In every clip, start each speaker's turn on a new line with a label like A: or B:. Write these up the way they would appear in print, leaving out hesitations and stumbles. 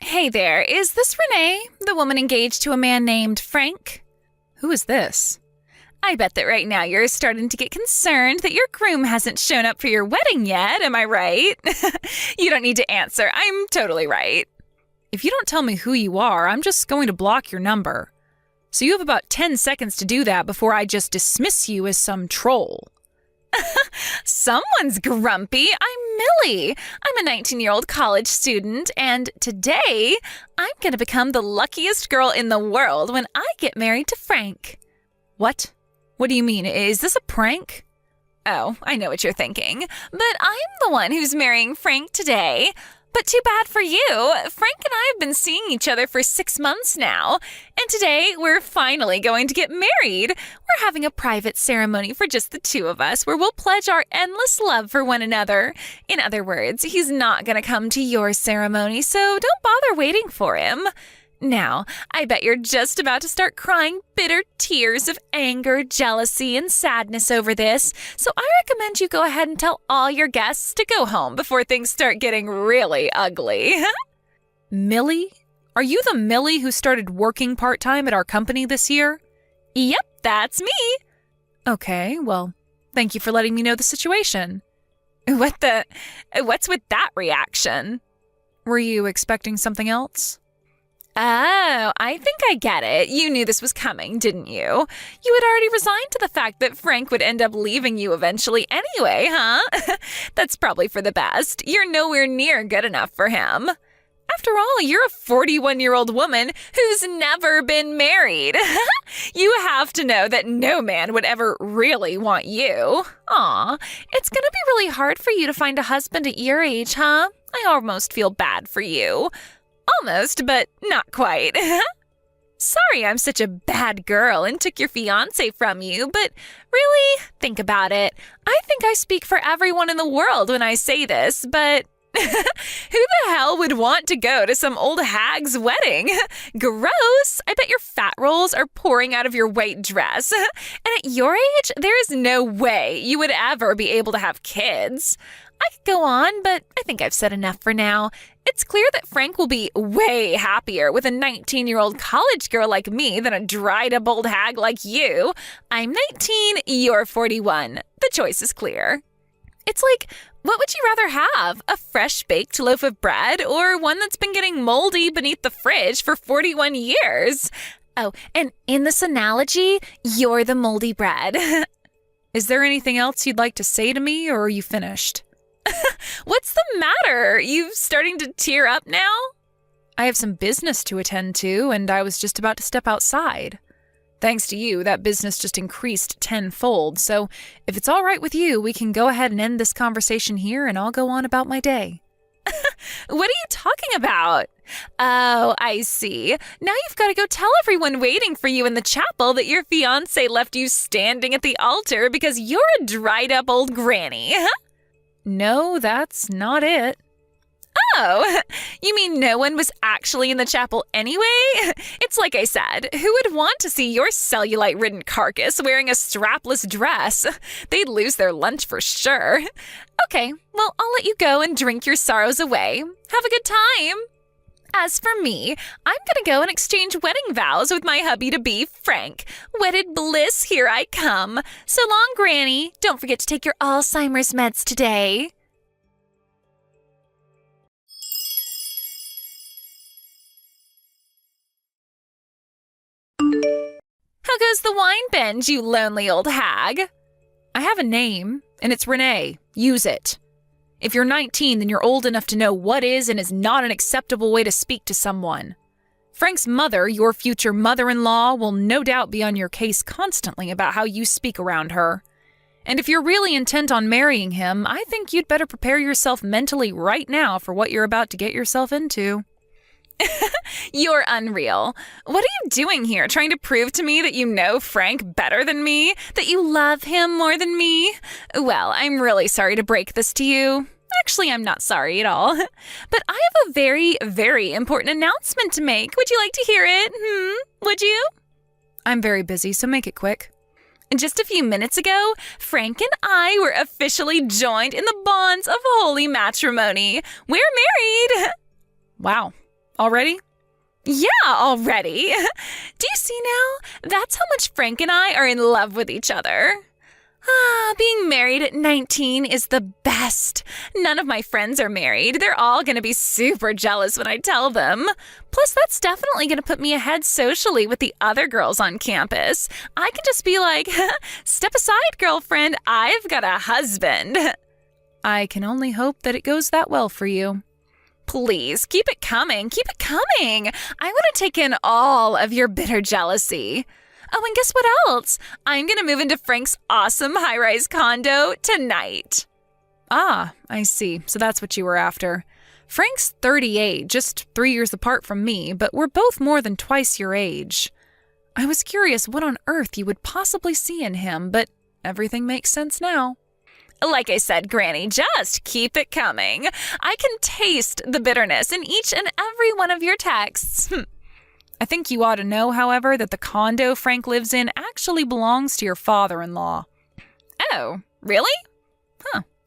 A: Hey there, is this Renee, the woman engaged to a man named Frank?
B: Who is this?
A: I bet that right now you're starting to get concerned that your groom hasn't shown up for your wedding yet, am I right? You don't need to answer, I'm totally right.
B: If you don't tell me who you are, I'm just going to block your number. So you have about 10 seconds to do that before I just dismiss you as some troll.
A: Someone's grumpy. I'm Millie. I'm a 19-year-old college student, and today I'm going to become the luckiest girl in the world when I get married to Frank.
B: What? What do you mean? Is this a prank?
A: Oh, I know what you're thinking, but I'm the one who's marrying Frank today. But too bad for you. Frank and I have been seeing each other for 6 months now, and today we're finally going to get married. We're having a private ceremony for just the two of us where we'll pledge our endless love for one another. In other words, he's not going to come to your ceremony, so don't bother waiting for him. Now, I bet you're just about to start crying bitter tears of anger, jealousy, and sadness over this, so I recommend you go ahead and tell all your guests to go home before things start getting really ugly.
B: Millie? Are you the Millie who started working part-time at our company this year?
A: Yep, that's me.
B: Okay, well, thank you for letting me know the situation.
A: What's with that reaction?
B: Were you expecting something else?
A: Oh, I think I get it. You knew this was coming, didn't you? You had already resigned to the fact that Frank would end up leaving you eventually anyway, huh? That's probably for the best. You're nowhere near good enough for him. After all, you're a 41-year-old woman who's never been married. You have to know that no man would ever really want you. Aw, it's gonna be really hard for you to find a husband at your age, huh? I almost feel bad for you. Almost, but not quite. Sorry I'm such a bad girl and took your fiance from you, but really, think about it. I think I speak for everyone in the world when I say this, but who the hell would want to go to some old hag's wedding? Gross! I bet your fat rolls are pouring out of your white dress. And at your age, there is no way you would ever be able to have kids. I could go on, but I think I've said enough for now. It's clear that Frank will be way happier with a 19-year-old college girl like me than a dried-up old hag like you. I'm 19, you're 41. The choice is clear. It's like, what would you rather have? A fresh-baked loaf of bread or one that's been getting moldy beneath the fridge for 41 years? Oh, and in this analogy, you're the moldy bread.
B: Is there anything else you'd like to say to me, or are you finished?
A: What's the matter? You starting to tear up now?
B: I have some business to attend to, and I was just about to step outside. Thanks to you, that business just increased tenfold, so if it's all right with you, we can go ahead and end this conversation here, and I'll go on about my day.
A: What are you talking about? Oh, I see. Now you've got to go tell everyone waiting for you in the chapel that your fiancé left you standing at the altar because you're a dried-up old granny.
B: No, that's not it.
A: Oh, you mean no one was actually in the chapel anyway? It's like I said, who would want to see your cellulite-ridden carcass wearing a strapless dress? They'd lose their lunch for sure. Okay, well, I'll let you go and drink your sorrows away. Have a good time. As for me, I'm gonna go and exchange wedding vows with my hubby-to-be, Frank. Wedded bliss, here I come. So long, Granny. Don't forget to take your Alzheimer's meds today. How goes the wine binge, you lonely old hag?
B: I have a name, and it's Renee. Use it. If you're 19, then you're old enough to know what is and is not an acceptable way to speak to someone. Frank's mother, your future mother-in-law, will no doubt be on your case constantly about how you speak around her. And if you're really intent on marrying him, I think you'd better prepare yourself mentally right now for what you're about to get yourself into.
A: You're unreal. What are you doing here, trying to prove to me that you know Frank better than me? That you love him more than me? Well, I'm really sorry to break this to you. Actually, I'm not sorry at all. But I have a very, very important announcement to make. Would you like to hear it? Would you?
B: I'm very busy, so make it quick.
A: Just a few minutes ago, Frank and I were officially joined in the bonds of holy matrimony. We're married.
B: Wow. Already?
A: Yeah, already. Do you see now? That's how much Frank and I are in love with each other. Being married at 19 is the best. None of my friends are married. They're all going to be super jealous when I tell them. Plus, that's definitely going to put me ahead socially with the other girls on campus. I can just be like, step aside, girlfriend. I've got a husband.
B: I can only hope that it goes that well for you.
A: Please, keep it coming. Keep it coming. I want to take in all of your bitter jealousy. Oh, and guess what else? I'm going to move into Frank's awesome high-rise condo tonight.
B: Ah, I see. So that's what you were after. Frank's 38, just 3 years apart from me, but we're both more than twice your age. I was curious what on earth you would possibly see in him, but everything makes sense now.
A: Like I said, Granny, just keep it coming. I can taste the bitterness in each and every one of your texts.
B: I think you ought to know, however, that the condo Frank lives in actually belongs to your father-in-law.
A: Oh, really?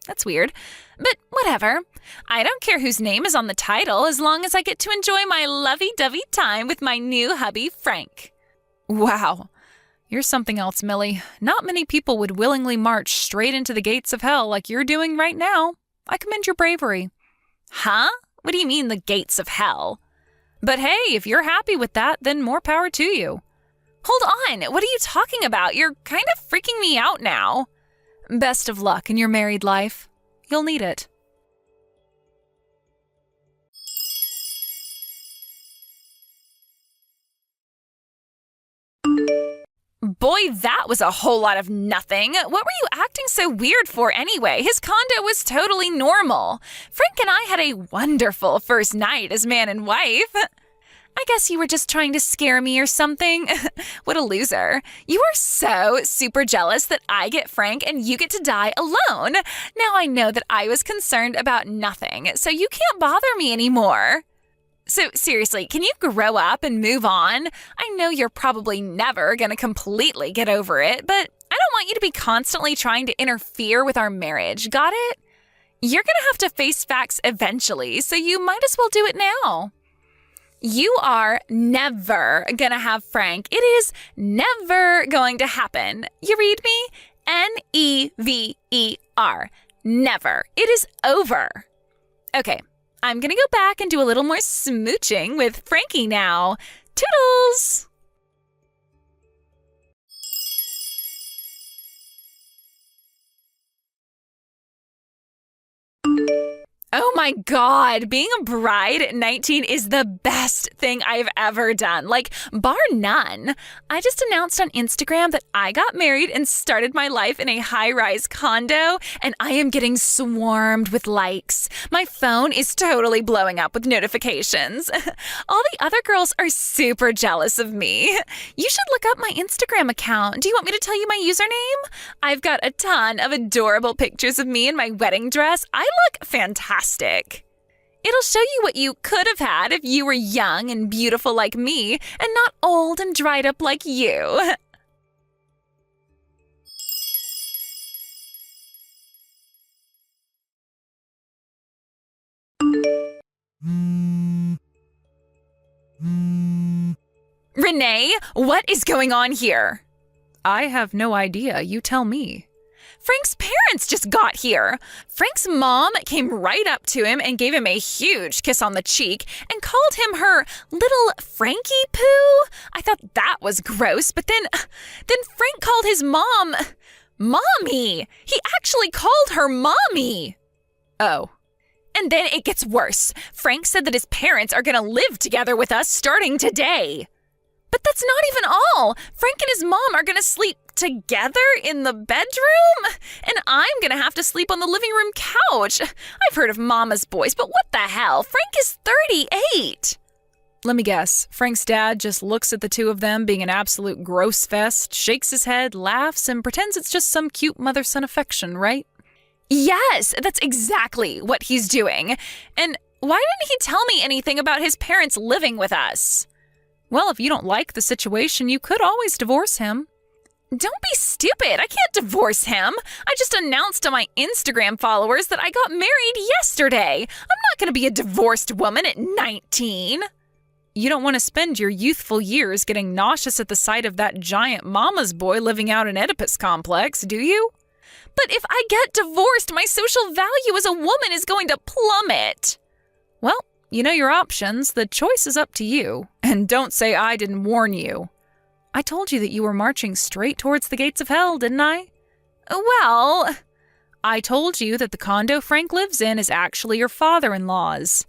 A: That's weird. But whatever. I don't care whose name is on the title as long as I get to enjoy my lovey-dovey time with my new hubby, Frank.
B: Wow. You're something else, Millie. Not many people would willingly march straight into the gates of hell like you're doing right now. I commend your bravery.
A: Huh? What do you mean, the gates of hell?
B: But hey, if you're happy with that, then more power to you.
A: Hold on, what are you talking about? You're kind of freaking me out now.
B: Best of luck in your married life. You'll need it.
A: Boy, that was a whole lot of nothing. What were you acting so weird for anyway? His condo was totally normal. Frank and I had a wonderful first night as man and wife. I guess you were just trying to scare me or something. What a loser. You are so super jealous that I get Frank and you get to die alone. Now I know that I was concerned about nothing, so you can't bother me anymore. So seriously, can you grow up and move on? I know you're probably never going to completely get over it, but I don't want you to be constantly trying to interfere with our marriage. Got it? You're going to have to face facts eventually, so you might as well do it now. You are never going to have Frank. It is never going to happen. You read me? Never. Never. It is over. Okay. I'm going to go back and do a little more smooching with Frankie now. Toodles! Oh my God, being a bride at 19 is the best thing I've ever done, like bar none. I just announced on Instagram that I got married and started my life in a high-rise condo, and I am getting swarmed with likes. My phone is totally blowing up with notifications. All the other girls are super jealous of me. You should look up my Instagram account. Do you want me to tell you my username? I've got a ton of adorable pictures of me in my wedding dress. I look fantastic. It'll show you what you could have had if you were young and beautiful like me and not old and dried up like you. Renee, what is going on here?
B: I have no idea. You tell me.
A: Frank's parents just got here. Frank's mom came right up to him and gave him a huge kiss on the cheek and called him her little Frankie Poo. I thought that was gross, but then Frank called his mom Mommy. He actually called her Mommy.
B: Oh.
A: And then it gets worse. Frank said that his parents are going to live together with us starting today. But that's not even all. Frank and his mom are going to sleep together in the bedroom, and I'm going to have to sleep on the living room couch. I've heard of mama's boys, but what the hell? Frank is 38.
B: Let me guess. Frank's dad just looks at the two of them being an absolute gross fest, shakes his head, laughs, and pretends it's just some cute mother-son affection, right?
A: Yes, that's exactly what he's doing. And why didn't he tell me anything about his parents living with us?
B: Well, if you don't like the situation, you could always divorce him.
A: Don't be stupid. I can't divorce him. I just announced to my Instagram followers that I got married yesterday. I'm not going to be a divorced woman at 19.
B: You don't want to spend your youthful years getting nauseous at the sight of that giant mama's boy living out an Oedipus complex, do you?
A: But if I get divorced, my social value as a woman is going to plummet.
B: Well, you know your options. The choice is up to you. And don't say I didn't warn you. I told you that you were marching straight towards the gates of hell, didn't I?
A: Well,
B: I told you that the condo Frank lives in is actually your father-in-law's.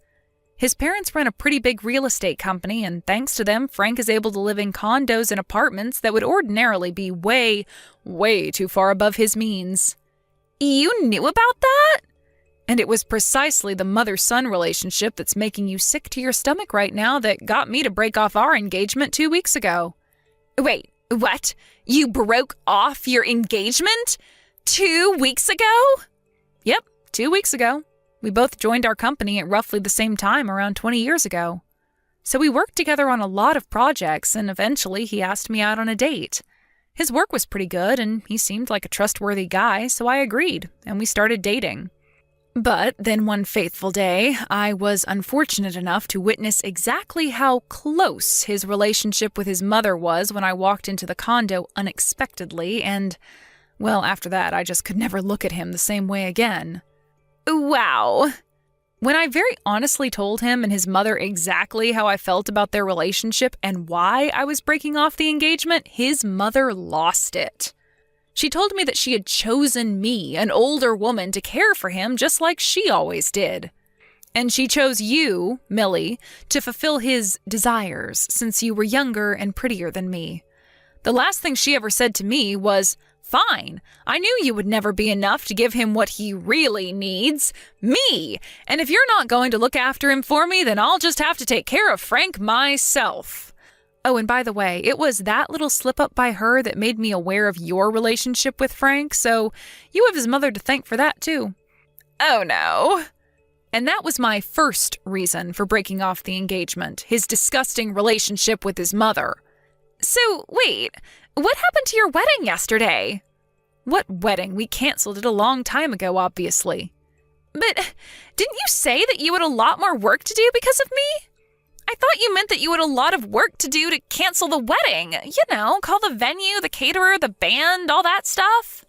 B: His parents run a pretty big real estate company, and thanks to them, Frank is able to live in condos and apartments that would ordinarily be way, way too far above his means.
A: You knew about that?
B: And it was precisely the mother-son relationship that's making you sick to your stomach right now that got me to break off our engagement 2 weeks ago.
A: Wait, what? You broke off your engagement 2 weeks ago?
B: Yep, 2 weeks ago. We both joined our company at roughly the same time around 20 years ago. So we worked together on a lot of projects, and eventually he asked me out on a date. His work was pretty good, and he seemed like a trustworthy guy, so I agreed, and we started dating. But then one fateful day, I was unfortunate enough to witness exactly how close his relationship with his mother was when I walked into the condo unexpectedly, and, well, after that, I just could never look at him the same way again.
A: Wow.
B: When I very honestly told him and his mother exactly how I felt about their relationship and why I was breaking off the engagement, his mother lost it. She told me that she had chosen me, an older woman, to care for him just like she always did. And she chose you, Millie, to fulfill his desires since you were younger and prettier than me. The last thing she ever said to me was, "Fine, I knew you would never be enough to give him what he really needs, me. And if you're not going to look after him for me, then I'll just have to take care of Frank myself." Oh, and by the way, it was that little slip-up by her that made me aware of your relationship with Frank, so you have his mother to thank for that, too.
A: Oh, no.
B: And that was my first reason for breaking off the engagement, his disgusting relationship with his mother.
A: So, wait, what happened to your wedding yesterday?
B: What wedding? We canceled it a long time ago, obviously.
A: But didn't you say that you had a lot more work to do because of me? I thought you meant that you had a lot of work to do to cancel the wedding. You know, call the venue, the caterer, the band, all that stuff.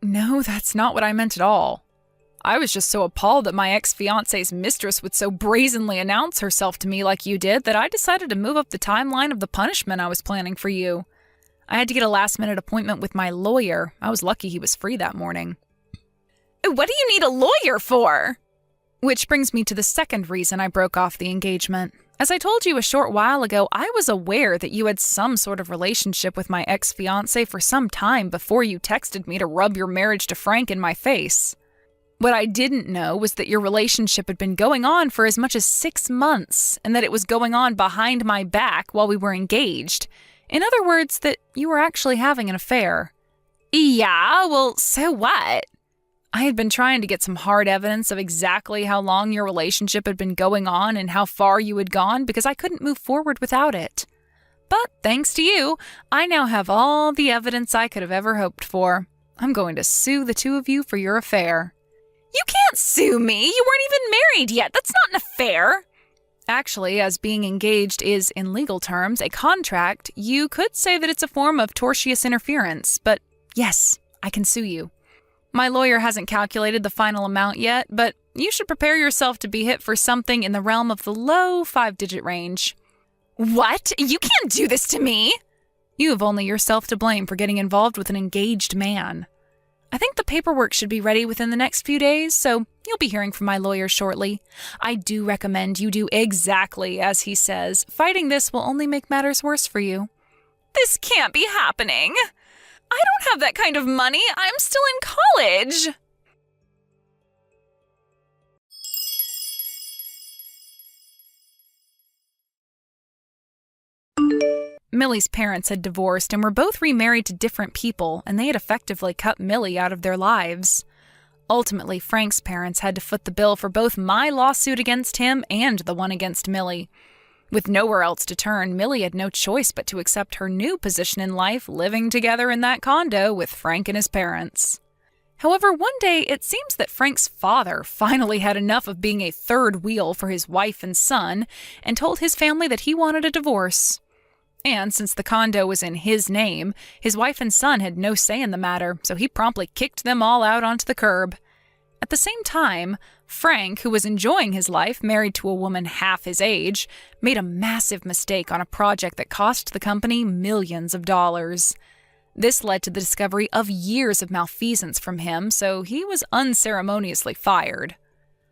B: No, that's not what I meant at all. I was just so appalled that my ex-fiance's mistress would so brazenly announce herself to me like you did that I decided to move up the timeline of the punishment I was planning for you. I had to get a last-minute appointment with my lawyer. I was lucky he was free that morning.
A: What do you need a lawyer for?
B: Which brings me to the second reason I broke off the engagement. As I told you a short while ago, I was aware that you had some sort of relationship with my ex-fiancé for some time before you texted me to rub your marriage to Frank in my face. What I didn't know was that your relationship had been going on for as much as 6 months, and that it was going on behind my back while we were engaged. In other words, that you were actually having an affair.
A: Yeah, well, so what?
B: I had been trying to get some hard evidence of exactly how long your relationship had been going on and how far you had gone because I couldn't move forward without it. But thanks to you, I now have all the evidence I could have ever hoped for. I'm going to sue the two of you for your affair.
A: You can't sue me. You weren't even married yet. That's not an affair.
B: Actually, as being engaged is, in legal terms, a contract, you could say that it's a form of tortious interference. But yes, I can sue you. My lawyer hasn't calculated the final amount yet, but you should prepare yourself to be hit for something in the realm of the low 5-digit range.
A: What? You can't do this to me.
B: You have only yourself to blame for getting involved with an engaged man. I think the paperwork should be ready within the next few days, so you'll be hearing from my lawyer shortly. I do recommend you do exactly as he says. Fighting this will only make matters worse for you.
A: This can't be happening. I don't have that kind of money. I'm still in college.
B: Millie's parents had divorced and were both remarried to different people, and they had effectively cut Millie out of their lives. Ultimately, Frank's parents had to foot the bill for both my lawsuit against him and the one against Millie. With nowhere else to turn, Millie had no choice but to accept her new position in life living together in that condo with Frank and his parents. However, one day it seems that Frank's father finally had enough of being a third wheel for his wife and son and told his family that he wanted a divorce. And since the condo was in his name, his wife and son had no say in the matter, so he promptly kicked them all out onto the curb. At the same time, Frank, who was enjoying his life married to a woman half his age, made a massive mistake on a project that cost the company millions of dollars. This led to the discovery of years of malfeasance from him, so he was unceremoniously fired.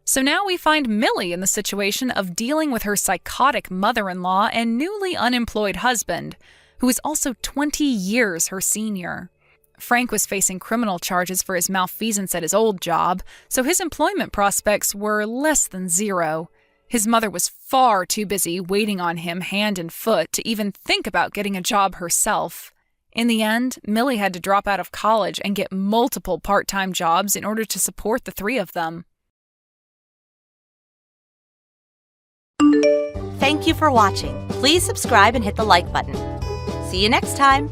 B: So now we find Millie in the situation of dealing with her psychotic mother-in-law and newly unemployed husband, who is also 20 years her senior. Frank was facing criminal charges for his malfeasance at his old job, so his employment prospects were less than zero. His mother was far too busy waiting on him hand and foot to even think about getting a job herself. In the end, Millie had to drop out of college and get multiple part-time jobs in order to support the three of them.
C: Thank you for watching. Please subscribe and hit the like button. See you next time.